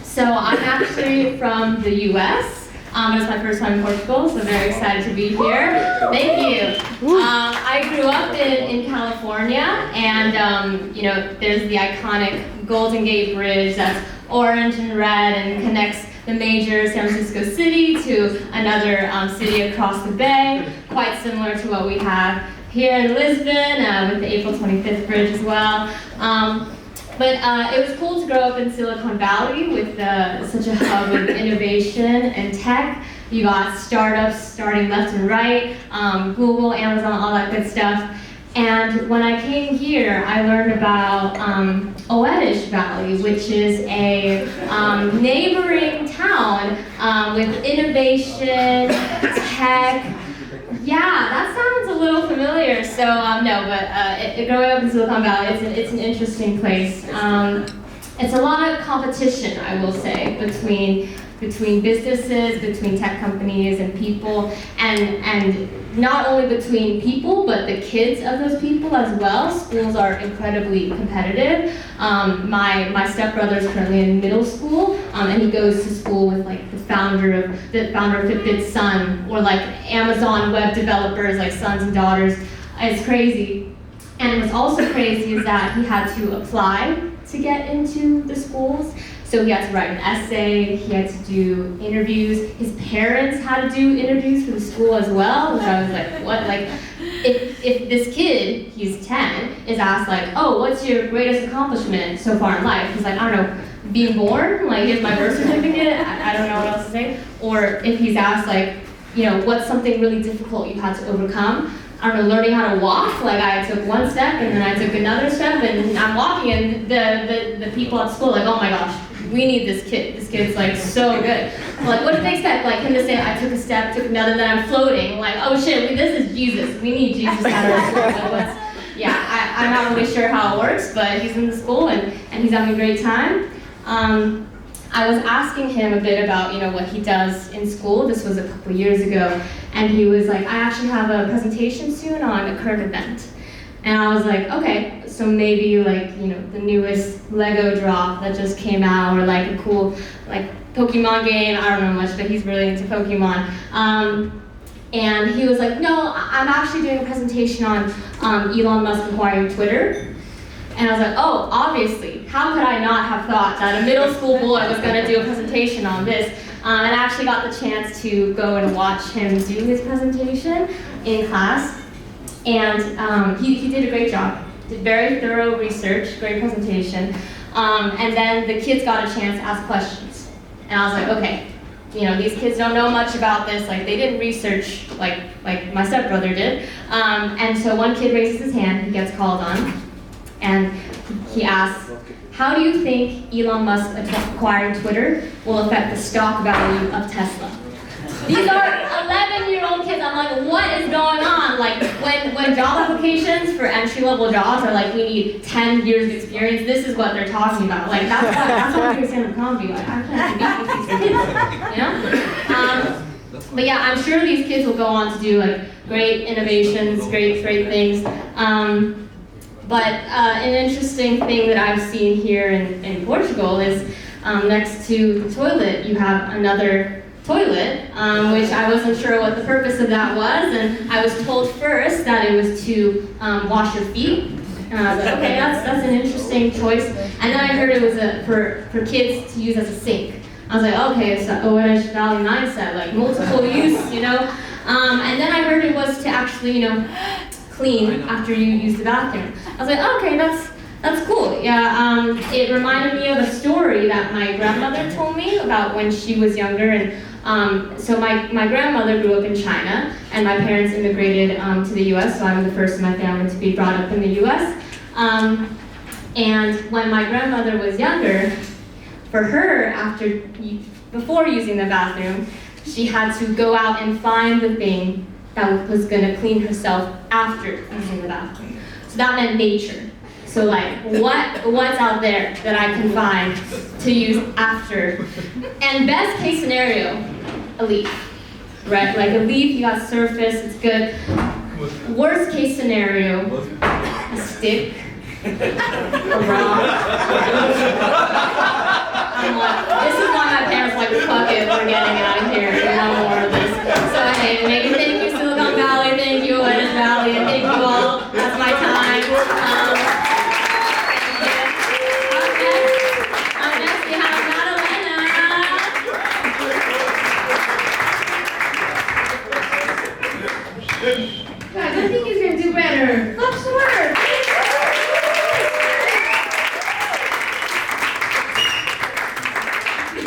So I'm actually from the US. It's my first time in Portugal, so very excited to be here. Thank you. I grew up in California, and you know, there's the iconic Golden Gate Bridge that's orange and red and connects the major San Francisco city to another city across the bay, quite similar to what we have here in Lisbon with the April 25th bridge as well. But it was cool to grow up in Silicon Valley with such a hub of innovation and tech. You got startups starting left and right, Google, Amazon, all that good stuff. And when I came here, I learned about Oedish Valley, which is a neighboring town with innovation, tech. Yeah, that sounds a little familiar. So no, but growing up in Silicon Valley, it's an interesting place. It's a lot of competition, I will say, between businesses, between tech companies and people, and not only between people, but the kids of those people as well. Schools are incredibly competitive. My stepbrother is currently in middle school, and he goes to school with like the founder of Fitbit's son, or like Amazon web developers, like sons and daughters. It's crazy. And what's also crazy is that he had to apply to get into the schools. So he had to write an essay, he had to do interviews. His parents had to do interviews for the school as well, which I was like, what? Like, if this kid, he's 10, is asked like, oh, what's your greatest accomplishment so far in life? He's like, I don't know, being born? Like, here's my birth certificate? I don't know what else to say. Or if he's asked like, you know, what's something really difficult you had to overcome? I don't know, learning how to walk. Like I took one step and then I took another step and I'm walking, and the people at school like, oh my gosh, we need this kid. This kid's like so good. Like, what do they expect? Like him to say, I took a step, took another, then I'm floating. Like, oh shit, this is Jesus. We need Jesus at our school. Like, yeah, I'm not really sure how it works, but he's in the school and he's having a great time. I was asking him a bit about, you know, what he does in school. This was a couple years ago, and he was like, I actually have a presentation soon on a current event. And I was like, okay, so maybe like, you know, the newest Lego drop that just came out, or like a cool like Pokemon game. I don't know much, but he's really into Pokemon. And he was like, no, I'm actually doing a presentation on Elon Musk acquiring Twitter. And I was like, oh, obviously, how could I not have thought that a middle school boy was going to do a presentation on this? And I actually got the chance to go and watch him do his presentation in class. And he did a great job, did very thorough research, great presentation. And then the kids got a chance to ask questions. And I was like, okay, you know, these kids don't know much about this, like they didn't research like my stepbrother did. And so one kid raises his hand, he gets called on. And he asks, how do you think Elon Musk acquiring Twitter will affect the stock value of Tesla? These are 11-year-old kids. I'm like, what is going on? Like, when job applications for entry-level jobs are like, we need 10 years of experience, this is what they're talking about. Like, that's what I'm doing stand-up comedy. Like, I can't compete with these kids, you know? But yeah, I'm sure these kids will go on to do like great innovations, great things. But an interesting thing that I've seen here in Portugal is next to the toilet, you have another toilet, which I wasn't sure what the purpose of that was, and I was told first that it was to wash your feet. And I was like, okay, that's an interesting choice. And then I heard it was for kids to use as a sink. I was like, okay, it's an Oedish Valley mindset, like multiple use, you know? And then I heard it was to actually, you know, clean after you use the bathroom. I was like, okay, that's cool. Yeah, it reminded me of a story that my grandmother told me about when she was younger. And so my grandmother grew up in China, and my parents immigrated to the US, so I'm the first in my family to be brought up in the US. And when my grandmother was younger, for her, before using the bathroom, she had to go out and find the thing that was going to clean herself after using the bathroom. So that meant nature. So like, what's out there that I can find to use after? And best case scenario, a leaf, right? Like a leaf, you got surface, it's good. Worst case scenario, a stick, a rock. Guys, I think he's gonna do better. Stop swearing.